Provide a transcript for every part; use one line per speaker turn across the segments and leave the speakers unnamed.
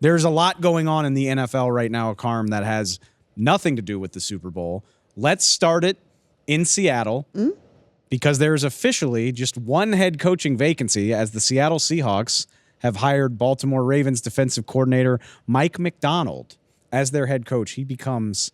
There's a lot going on in the NFL right now, Carm, that has nothing to do with the Super Bowl. Let's start it in Seattle because there's officially just one head coaching vacancy as the Seattle Seahawks have hired Baltimore Ravens defensive coordinator Mike Macdonald as their head coach. He becomes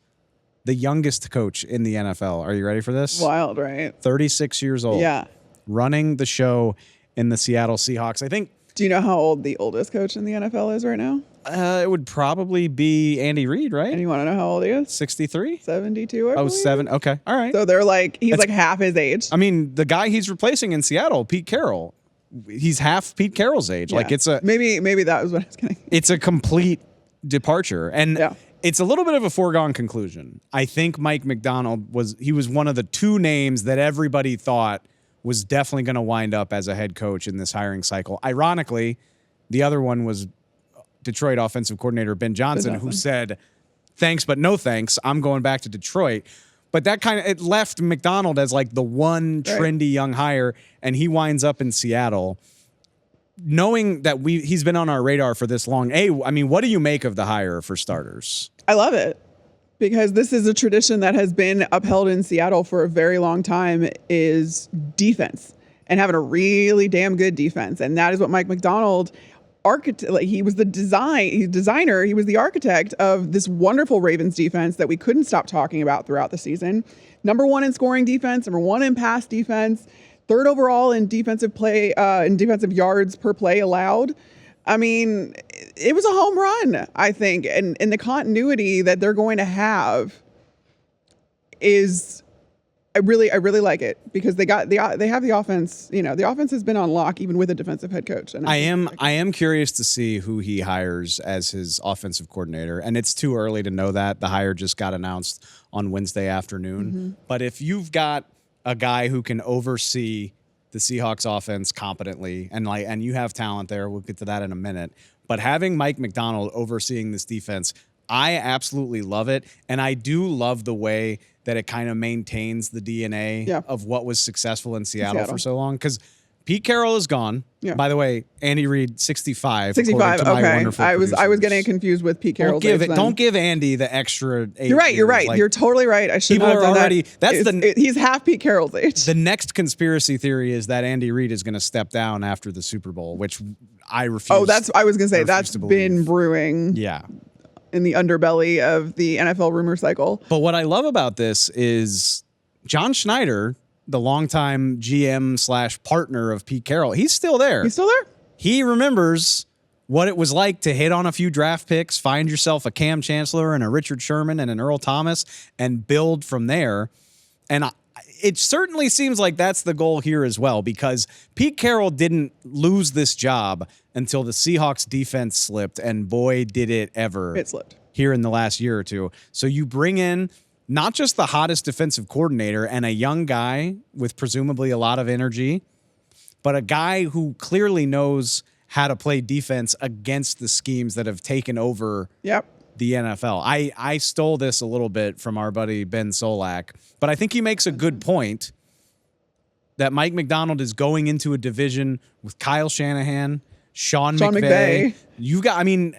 the youngest coach in the NFL. Are you ready for this?
Wild, right?
36 years old.
Yeah.
Running the show in the Seattle Seahawks. I think.
Do you know how old the oldest coach in the NFL is right now?
It would probably be Andy Reid, right?
And you want to know how old he is?
63?
72, I believe.
7. Okay. All right.
So they're like, he's like half his age.
I mean, the guy he's replacing in Seattle, Pete Carroll, he's half Pete Carroll's age.
Yeah.
Like it's a
maybe that was what I was getting.
It's a complete departure. And
yeah.
It's a little bit of a foregone conclusion. I think Mike Macdonald was one of the two names that everybody thought was definitely going to wind up as a head coach in this hiring cycle. Ironically, the other one was Detroit offensive coordinator Ben Johnson, who said, thanks, but no thanks. I'm going back to Detroit. But that it left Macdonald as like the one trendy young hire, and he winds up in Seattle. Knowing that he's been on our radar for this long, I mean, what do you make of the hire for starters?
I love it because this is a tradition that has been upheld in Seattle for a very long time, is defense and having a really damn good defense. And that is what Mike Macdonald he was the designer. He was the architect of this wonderful Ravens defense that we couldn't stop talking about throughout the season. Number 1 in scoring defense, number 1 in pass defense, 3rd overall in defensive play, in defensive yards per play allowed. I mean, it was a home run, I think. And the continuity that they're going to have is, I really like it because they have the offense. You know, the offense has been on lock even with a defensive head coach. And
I am curious to see who he hires as his offensive coordinator, and it's too early to know that. The hire just got announced on Wednesday afternoon. But if you've got a guy who can oversee the Seahawks offense competently, and you have talent there, we'll get to that in a minute. But having Mike Macdonald overseeing this defense, I absolutely love it, and I do love the way that it kind of maintains the DNA of what was successful in Seattle for so long. Because Pete Carroll is gone. Yeah. By the way, Andy Reid, 65.
65. Okay. I was getting confused with Pete Carroll.
Don't give Andy the extra 8
You're right.
years.
You're right. You're totally right. I should not have done that. He's half Pete Carroll's age.
The next conspiracy theory is that Andy Reid is going to step down after the Super Bowl, which I refuse.
Oh, I was going to say that's been brewing.
Yeah.
In the underbelly of the NFL rumor cycle.
But what I love about this is John Schneider, the longtime GM / partner of Pete Carroll, he's still there.
He's still there?
He remembers what it was like to hit on a few draft picks, find yourself a Cam Chancellor and a Richard Sherman and an Earl Thomas, and build from there. And it certainly seems like that's the goal here as well, because Pete Carroll didn't lose this job until the Seahawks defense slipped, and boy, did it ever.
It slipped.
Here in the last year or two. So you bring in not just the hottest defensive coordinator and a young guy with presumably a lot of energy, but a guy who clearly knows how to play defense against the schemes that have taken over the NFL. I stole this a little bit from our buddy Ben Solak, but I think he makes a good point that Mike Macdonald is going into a division with Kyle Shanahan, Sean McVay.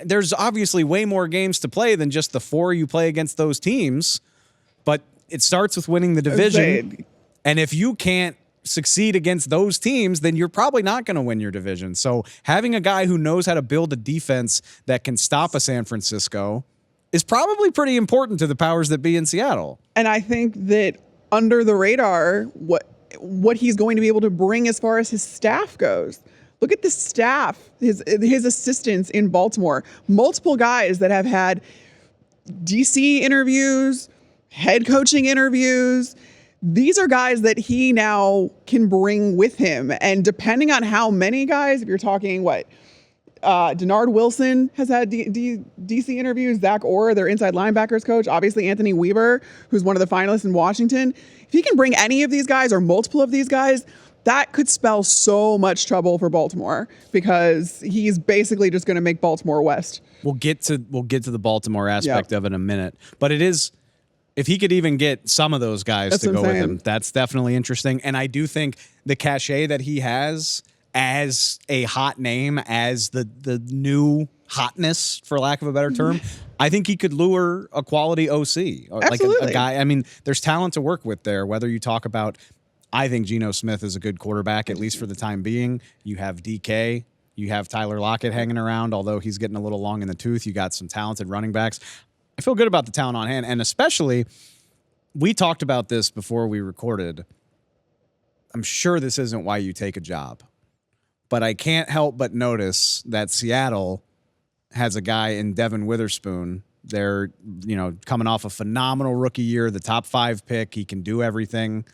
There's obviously way more games to play than just the 4 you play against those teams, but it starts with winning the division. And if you can't succeed against those teams, then you're probably not going to win your division. So having a guy who knows how to build a defense that can stop a San Francisco is probably pretty important to the powers that be in Seattle.
And I think that under the radar, what he's going to be able to bring as far as his staff goes. Look at the staff, his assistants in Baltimore. Multiple guys that have had DC interviews, head coaching interviews. These are guys that he now can bring with him. And depending on how many guys, if you're talking Denard Wilson has had DC interviews, Zach Orr, their inside linebackers coach, obviously Anthony Weaver, who's one of the finalists in Washington. If he can bring any of these guys or multiple of these guys, that could spell so much trouble for Baltimore, because he's basically just going to make Baltimore West.
We'll get to the Baltimore aspect of it in a minute, but it is, if he could even get some of those guys to go with him, that's definitely interesting. And I do think the cachet that he has as a hot name, as the new hotness, for lack of a better term, I think he could lure a quality OC. Or like a guy. I mean, there's talent to work with there, whether you talk about, I think Geno Smith is a good quarterback, at least for the time being. You have DK. You have Tyler Lockett hanging around, although he's getting a little long in the tooth. You got some talented running backs. I feel good about the talent on hand. And especially, we talked about this before we recorded. I'm sure this isn't why you take a job, but I can't help but notice that Seattle has a guy in Devin Witherspoon. They're, coming off a phenomenal rookie year, the top 5 pick. He can do everything.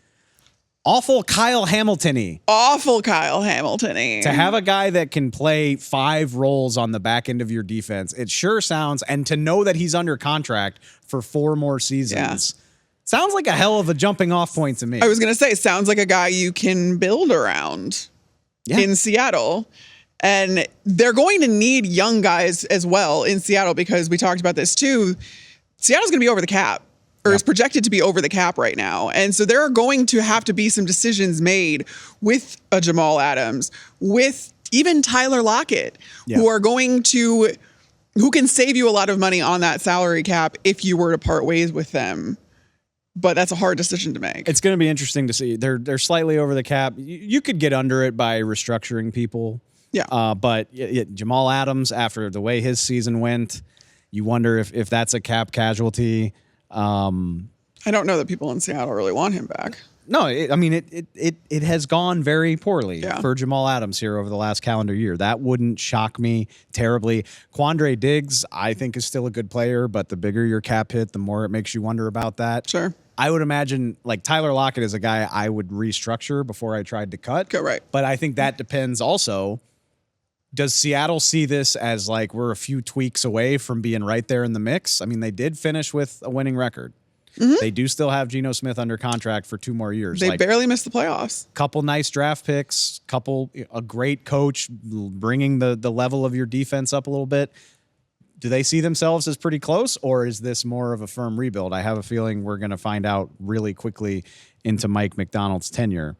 Awful Kyle Hamilton-y.
Awful Kyle Hamilton-y.
To have a guy that can play 5 roles on the back end of your defense, it sure sounds, and to know that he's under contract for 4 more seasons, sounds like a hell of a jumping off point to me.
I was going to say, sounds like a guy you can build around in Seattle. And they're going to need young guys as well in Seattle, because we talked about this too. Seattle's going to be over the cap. Or is projected to be over the cap right now. And so there are going to have to be some decisions made with a Jamal Adams, with even Tyler Lockett, who can save you a lot of money on that salary cap if you were to part ways with them. But that's a hard decision to make.
It's going to be interesting to see. They're slightly over the cap. You could get under it by restructuring people.
Yeah.
But Jamal Adams, after the way his season went, you wonder if that's a cap casualty.
I don't know that people in Seattle really want him back.
No, it has gone very poorly for Jamal Adams here over the last calendar year. That wouldn't shock me terribly. Quandre Diggs, I think, is still a good player, but the bigger your cap hit, the more it makes you wonder about that.
Sure.
I would imagine, like, Tyler Lockett is a guy I would restructure before I tried to cut.
Right.
But I think that depends also. Does Seattle see this as like we're a few tweaks away from being right there in the mix? I mean, they did finish with a winning record. Mm-hmm. They do still have Geno Smith under contract for 2 more years.
They barely missed the playoffs.
Couple nice draft picks, a great coach bringing the level of your defense up a little bit. Do they see themselves as pretty close, or is this more of a firm rebuild? I have a feeling we're going to find out really quickly into Mike Macdonald's tenure.